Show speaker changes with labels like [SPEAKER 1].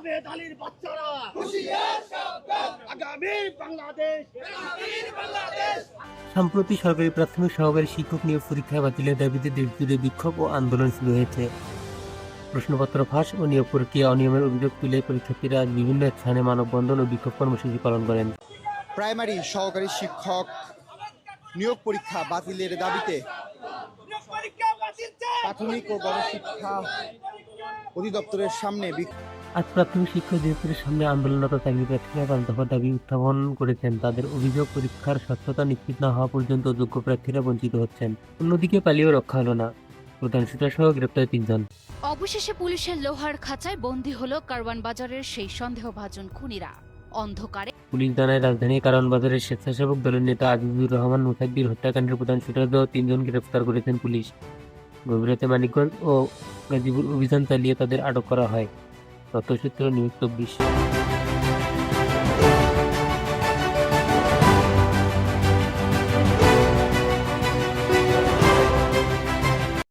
[SPEAKER 1] আহমেদ আলীর বাচ্চারা আগামীর বাংলাদেশ।
[SPEAKER 2] সম্প্রতি সরকারি প্রাথমিক সহকারী শিক্ষক নিয়োগ পরীক্ষা বাতিলের দাবিতে দেশজুড়ে বিক্ষোভ ও আন্দোলন শুরু হয়েছে। প্রশ্নপত্র ফাঁস ও নিয়োগ প্রক্রিয়া অনিয়মের অভিযোগ তুলে পরীক্ষার্থীরা আজ বিভিন্ন স্থানে মানববন্ধন ও বিক্ষোভ কর্মসূচি পালন করেন।
[SPEAKER 3] প্রাইমারি সহকারী শিক্ষক নিয়োগ পরীক্ষা বাতিলের দাবিতে প্রাথমিক ও গণশিক্ষা অধিদপ্তরের সামনে
[SPEAKER 2] আজ প্রাথমিক শিক্ষা অধিদপ্তরের সামনে আন্দোলনরত চাকরি প্রার্থীরা 5 দফা দাবি উত্থাপন করেছেন। তাদের অভিযোগ, পরীক্ষার স্বচ্ছতা নিশ্চিত না হওয়া পর্যন্ত যোগ্য প্রার্থীরা বঞ্চিত হচ্ছেন। অন্যদিকে পালিয়েও রক্ষা হলো না, প্রধান শুটার সহ গ্রেপ্তার 3 জন।
[SPEAKER 4] অবশেষে পুলিশের লোহার খাঁচায় বন্দী হলো কারওয়ান বাজারের সেই সন্দেহভাজন খুনিরা। অন্ধকারে
[SPEAKER 2] পুলিশ জানায়, রাজধানীর কারওয়ান বাজারের স্বেচ্ছাসেবক দলের নেতা আজিজুর রহমান মুসাদ্দির হত্যাকাণ্ডের প্রধান শুটার সহ 3 জনকে গ্রেপ্তার করেছেন পুলিশ। গভীর রাতে মানিকগঞ্জ ও গাজীপুর অভিযান চালিয়ে তাদের আটক করা হয়। তথ্যসূত্র নিউজ 24।